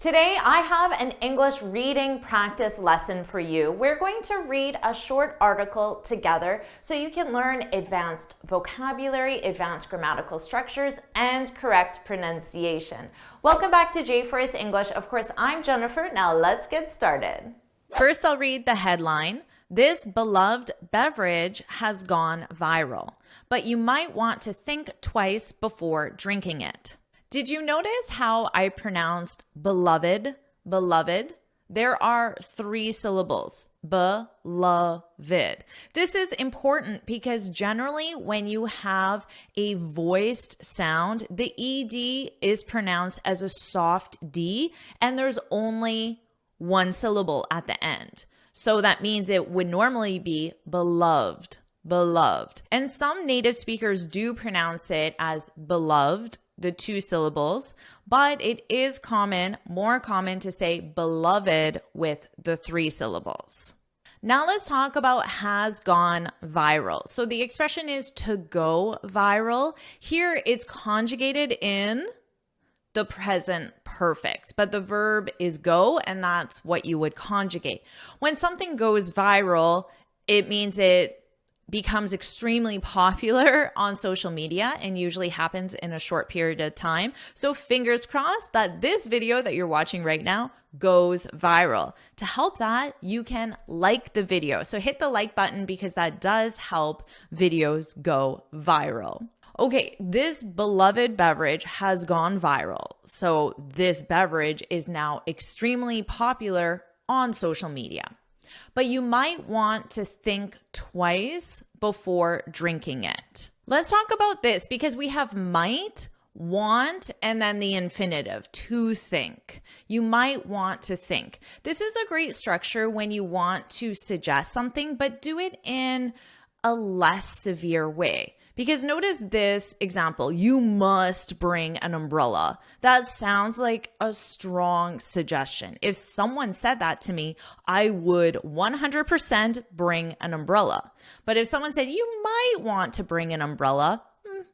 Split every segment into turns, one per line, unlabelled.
Today, I have an English reading practice lesson for you. We're going to read a short article together so you can learn advanced vocabulary, advanced grammatical structures, and correct pronunciation. Welcome back to JForrest English. Of course, I'm Jennifer. Now let's get started. First, I'll read the headline. This beloved beverage has gone viral, but you might want to think twice before drinking it. Did you notice how I pronounced beloved, beloved? There are 3 syllables, beloved. This is important because generally when you have a voiced sound, the ED is pronounced as a soft D and there's only 1 syllable at the end. So that means it would normally be beloved, beloved. And some native speakers do pronounce it as beloved, the 2 syllables, but it is more common to say beloved with the 3 syllables. Now let's talk about has gone viral. So the expression is to go viral. Here it's conjugated in the present perfect, but the verb is go, and that's what you would conjugate. When something goes viral, it means it becomes extremely popular on social media and usually happens in a short period of time. So fingers crossed that this video that you're watching right now goes viral. To help that, you can like the video. So hit the like button because that does help videos go viral. Okay, this beloved beverage has gone viral. So this beverage is now extremely popular on social media. But you might want to think twice before drinking it. Let's talk about this because we have might, want, and then the infinitive, to think. You might want to think. This is a great structure when you want to suggest something, but do it in a less severe way. Because notice this example, you must bring an umbrella. That sounds like a strong suggestion. If someone said that to me, I would 100% bring an umbrella. But if someone said, you might want to bring an umbrella,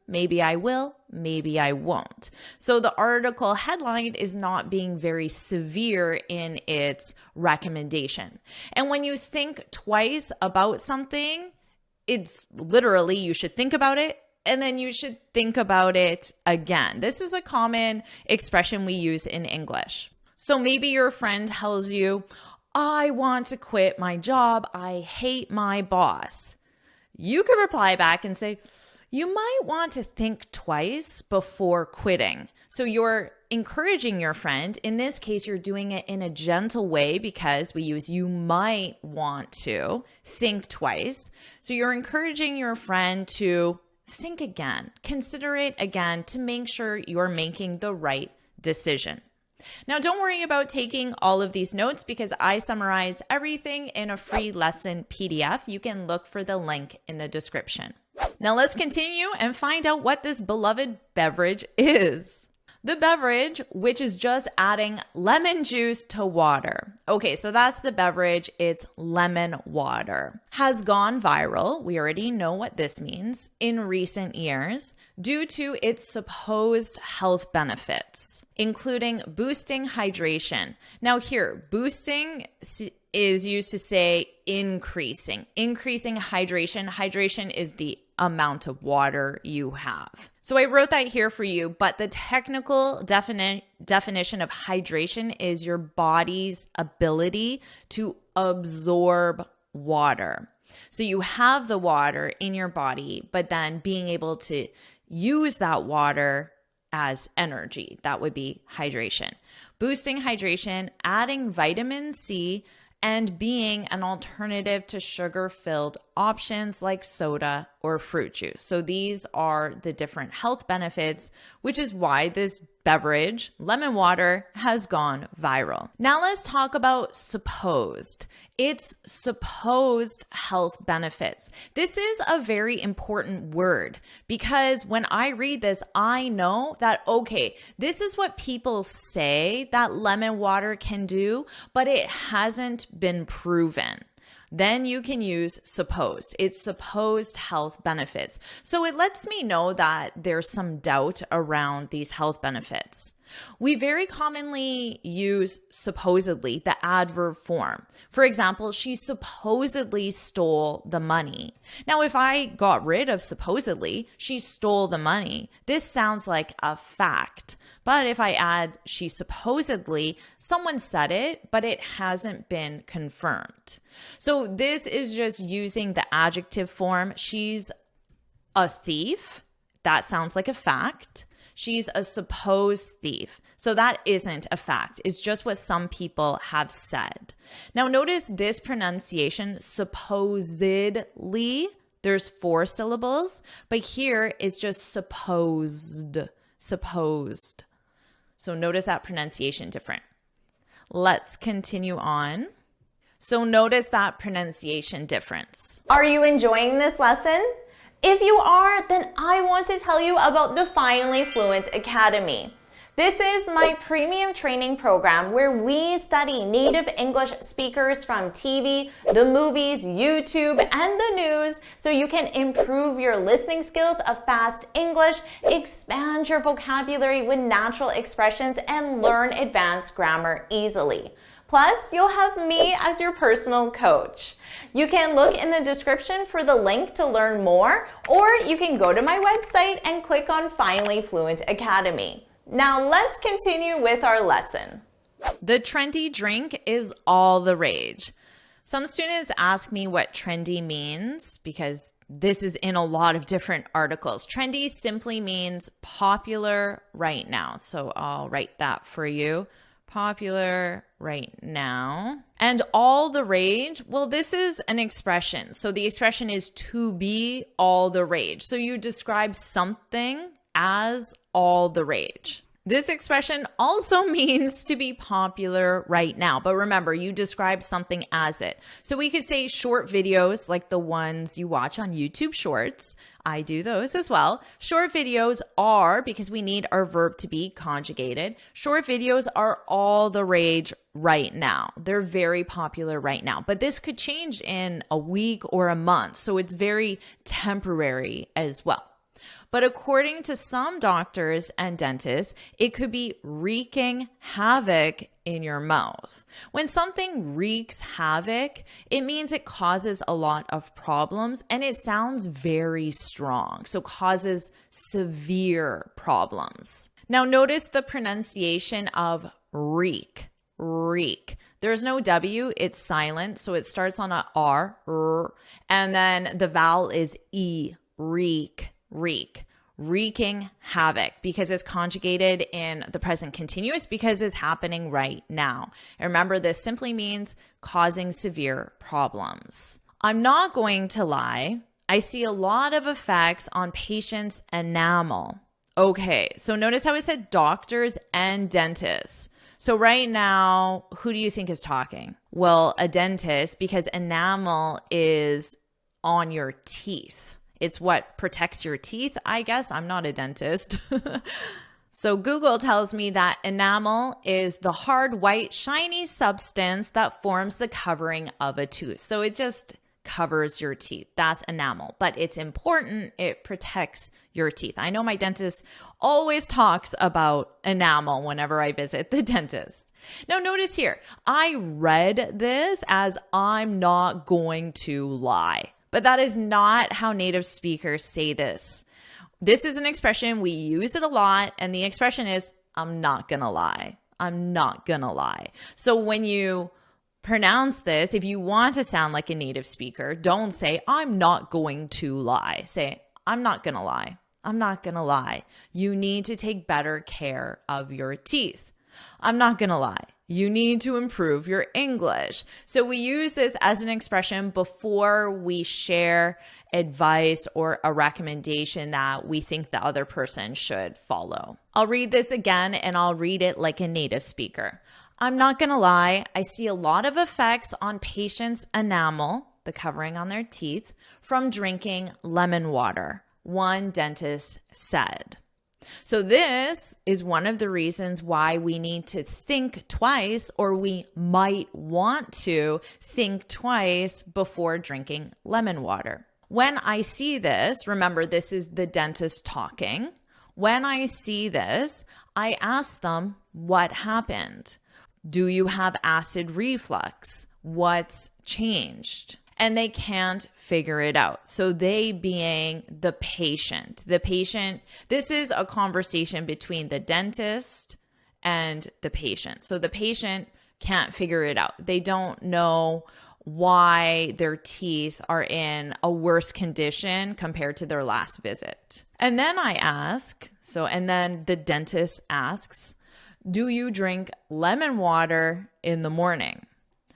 maybe I will, maybe I won't. So the article headline is not being very severe in its recommendation. And when you think twice about something, it's literally you should think about it and then you should think about it again. This is a common expression we use in English. So maybe your friend tells you, I want to quit my job. I hate my boss. You could reply back and say, you might want to think twice before quitting. So you're encouraging your friend. In this case, you're doing it in a gentle way because we use you might want to think twice. So you're encouraging your friend to think again, consider it again to make sure you're making the right decision. Now, don't worry about taking all of these notes because I summarize everything in a free lesson PDF. You can look for the link in the description. Now let's continue and find out what this beloved beverage is. The beverage, which is just adding lemon juice to water. Okay, so that's the beverage. It's lemon water. Has gone viral. We already know what this means in recent years due to its supposed health benefits, including boosting hydration. Now here, boosting is used to say increasing hydration. Hydration is the amount of water you have. So I wrote that here for you, but the technical definition of hydration is your body's ability to absorb water. So you have the water in your body, but then being able to use that water as energy, that would be hydration. Boosting hydration, adding vitamin C, and being an alternative to sugar-filled options like soda or fruit juice. So these are the different health benefits, which is why this beverage, lemon water, has gone viral. Now let's talk about supposed. It's supposed health benefits. This is a very important word because when I read this, I know that, okay, this is what people say that lemon water can do, but it hasn't been proven. Then you can use supposed. It's supposed health benefits. So it lets me know that there's some doubt around these health benefits. We very commonly use supposedly, the adverb form. For example, she supposedly stole the money. Now, if I got rid of supposedly, she stole the money, this sounds like a fact. But if I add she supposedly, someone said it, but it hasn't been confirmed. So this is just using the adjective form. She's a thief. That sounds like a fact. She's a supposed thief. So that isn't a fact. It's just what some people have said. Now notice this pronunciation, supposedly. There's 4 syllables, but here it's just supposed. Supposed. So notice that pronunciation different. Let's continue on. So notice that pronunciation difference. Are you enjoying this lesson? If you are, then I want to tell you about the Finally Fluent Academy. This is my premium training program where we study native English speakers from TV, the movies, YouTube, and the news so you can improve your listening skills of fast English, expand your vocabulary with natural expressions, and learn advanced grammar easily. Plus, you'll have me as your personal coach. You can look in the description for the link to learn more, or you can go to my website and click on Finally Fluent Academy. Now let's continue with our lesson. The trendy drink is all the rage. Some students ask me what trendy means because this is in a lot of different articles. Trendy simply means popular right now. So I'll write that for you. Popular right now. And all the rage, well, this is an expression. So the expression is to be all the rage. So you describe something as all the rage. This expression also means to be popular right now. But remember, you describe something as it. So we could say short videos like the ones you watch on YouTube Shorts. I do those as well. Short videos are, because we need our verb to be conjugated, short videos are all the rage right now. They're very popular right now. But this could change in a week or a month. So it's very temporary as well. But according to some doctors and dentists, it could be wreaking havoc in your mouth. When something wreaks havoc, it means it causes a lot of problems and it sounds very strong. So causes severe problems. Now notice the pronunciation of wreak. Reek. There's no W, it's silent. So it starts on a R, and then the vowel is E, reek. Wreak, wreaking havoc, because it's conjugated in the present continuous because it's happening right now. And remember, this simply means causing severe problems. I'm not going to lie. I see a lot of effects on patients' enamel. Okay, so notice how it said doctors and dentists. So right now, who do you think is talking? Well, a dentist, because enamel is on your teeth. It's what protects your teeth, I guess. I'm not a dentist. So Google tells me that enamel is the hard, white, shiny substance that forms the covering of a tooth. So it just covers your teeth. That's enamel. But it's important. It protects your teeth. I know my dentist always talks about enamel whenever I visit the dentist. Now notice here, I read this as I'm not going to lie. But that is not how native speakers say this. This is an expression, we use it a lot, and the expression is, I'm not gonna lie. I'm not gonna lie. So when you pronounce this, if you want to sound like a native speaker, don't say, I'm not going to lie. Say, I'm not gonna lie. I'm not gonna lie. You need to take better care of your teeth. I'm not gonna lie. You need to improve your English. So we use this as an expression before we share advice or a recommendation that we think the other person should follow. I'll read this again and I'll read it like a native speaker. I'm not gonna lie, I see a lot of effects on patients' enamel, the covering on their teeth, from drinking lemon water, one dentist said. So this is one of the reasons why we need to think twice, or we might want to think twice before drinking lemon water. When I see this, remember this is the dentist talking. When I see this, I ask them, what happened? Do you have acid reflux? What's changed? And they can't figure it out. So they being the patient, this is a conversation between the dentist and the patient. So the patient can't figure it out. They don't know why their teeth are in a worse condition compared to their last visit. And then I ask, and then the dentist asks, do you drink lemon water in the morning?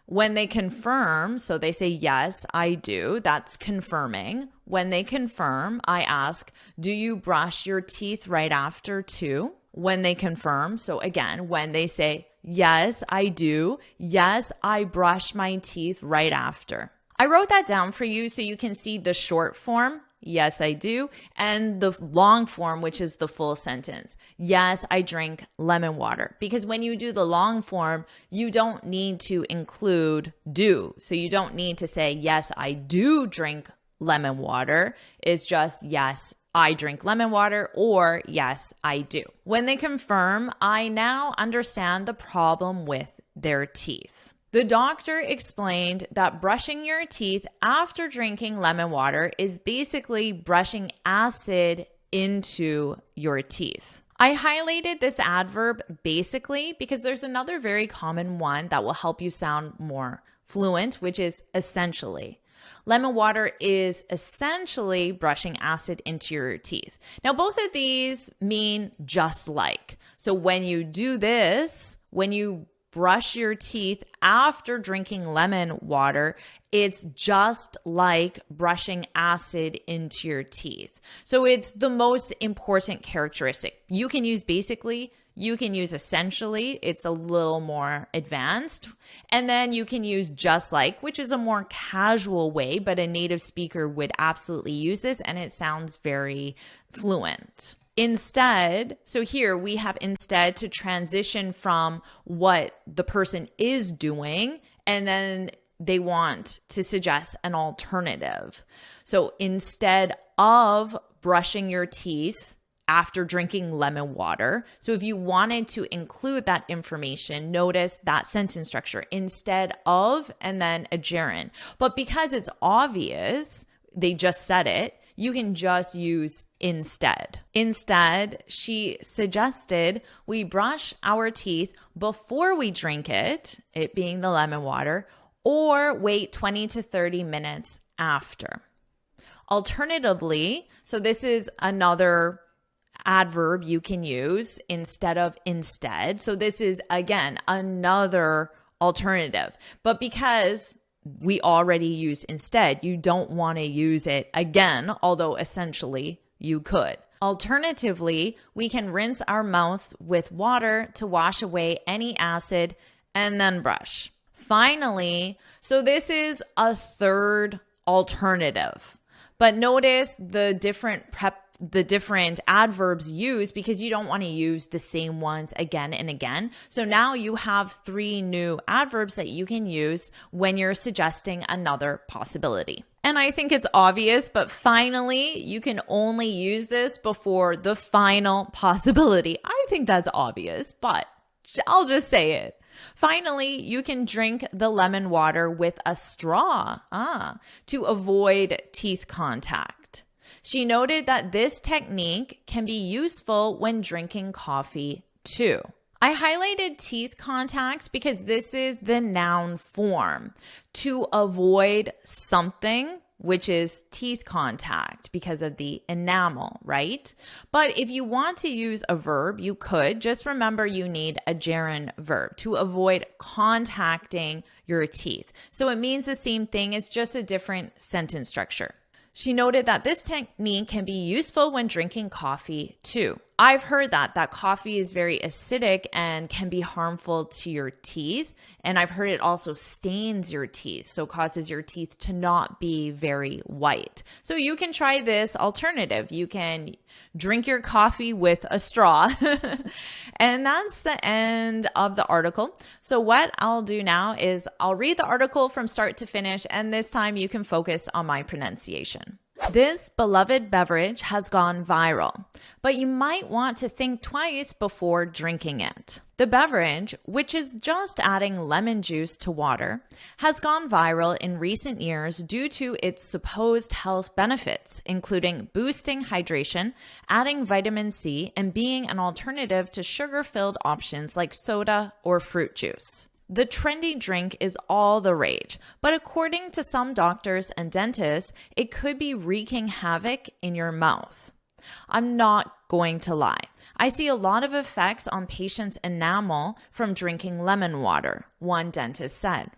When they confirm, so they say, yes, I do, that's confirming. When they confirm, I ask, do you brush your teeth right after too? When they confirm, so again, when they say, yes, I do, yes, I brush my teeth right after. I wrote that down for you so you can see the short form, yes, I do, and the long form, which is the full sentence. Yes, I drink lemon water. Because when you do the long form, you don't need to include do. So you don't need to say, yes, I do drink lemon water. It's just, yes, I drink lemon water, or yes, I do. When they confirm, I now understand the problem with their teeth. The doctor explained that brushing your teeth after drinking lemon water is basically brushing acid into your teeth. I highlighted this adverb basically because there's another very common one that will help you sound more fluent, which is essentially. Lemon water is essentially brushing acid into your teeth. Now, both of these mean just like. So when you do this, when you brush your teeth after drinking lemon water, it's just like brushing acid into your teeth. So it's the most important characteristic. You can use basically, you can use essentially, it's a little more advanced. And then you can use just like, which is a more casual way, but a native speaker would absolutely use this and it sounds very fluent. Instead, so here we have instead to transition from what the person is doing, and then they want to suggest an alternative. So instead of brushing your teeth after drinking lemon water, so if you wanted to include that information, notice that sentence structure, instead of, and then a gerund. But because it's obvious, they just said it, you can just use instead. Instead, she suggested we brush our teeth before we drink it being the lemon water, or wait 20 to 30 minutes after. Alternatively, so this is another adverb you can use instead of instead. So this is, again, another alternative. But because we already used instead, you don't want to use it again, although essentially you could. Alternatively, we can rinse our mouths with water to wash away any acid and then brush. Finally, so this is a third alternative, but notice the different adverbs used because you don't want to use the same ones again and again. So now you have 3 new adverbs that you can use when you're suggesting another possibility. And I think it's obvious, but finally, you can only use this before the final possibility. I think that's obvious, but I'll just say it. Finally, you can drink the lemon water with a straw to avoid teeth contact. She noted that this technique can be useful when drinking coffee too. I highlighted teeth contact because this is the noun form. To avoid something, which is teeth contact because of the enamel, right? But if you want to use a verb, you could. Just remember you need a gerund verb to avoid contacting your teeth. So it means the same thing, it's just a different sentence structure. She noted that this technique can be useful when drinking coffee too. I've heard that coffee is very acidic and can be harmful to your teeth. And I've heard it also stains your teeth, so causes your teeth to not be very white. So you can try this alternative. You can drink your coffee with a straw. And that's the end of the article. So what I'll do now is I'll read the article from start to finish, and this time you can focus on my pronunciation. This beloved beverage has gone viral, but you might want to think twice before drinking it. The beverage, which is just adding lemon juice to water, has gone viral in recent years due to its supposed health benefits, including boosting hydration, adding vitamin C, and being an alternative to sugar-filled options like soda or fruit juice. The trendy drink is all the rage, but according to some doctors and dentists, it could be wreaking havoc in your mouth. I'm not going to lie. I see a lot of effects on patients' enamel from drinking lemon water, one dentist said.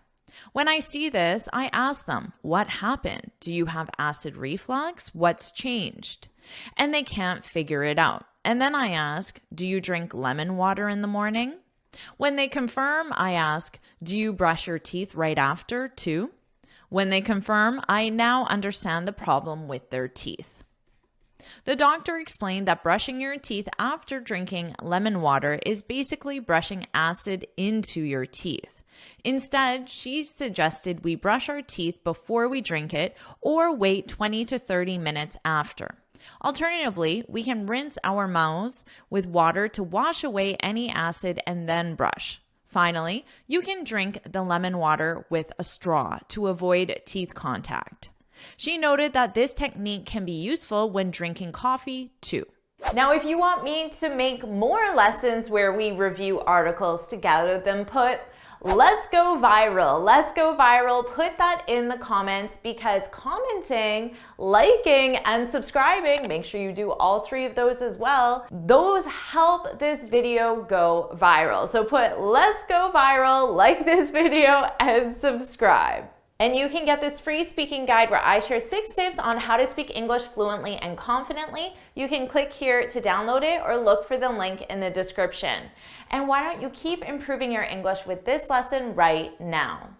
When I see this, I ask them, what happened? Do you have acid reflux? What's changed? And they can't figure it out. And then I ask, do you drink lemon water in the morning? When they confirm, I ask, do you brush your teeth right after too? When they confirm, I now understand the problem with their teeth. The doctor explained that brushing your teeth after drinking lemon water is basically brushing acid into your teeth. Instead, she suggested we brush our teeth before we drink it or wait 20 to 30 minutes after. Alternatively, we can rinse our mouths with water to wash away any acid and then brush. Finally, you can drink the lemon water with a straw to avoid teeth contact. She noted that this technique can be useful when drinking coffee too. Now, if you want me to make more lessons where we review articles together, then put let's go viral. Let's go viral. Put that in the comments because commenting, liking, and subscribing, make sure you do all three of those as well. Those help this video go viral. So put let's go viral, like this video, and subscribe. And you can get this free speaking guide where I share 6 tips on how to speak English fluently and confidently. You can click here to download it or look for the link in the description. And why don't you keep improving your English with this lesson right now?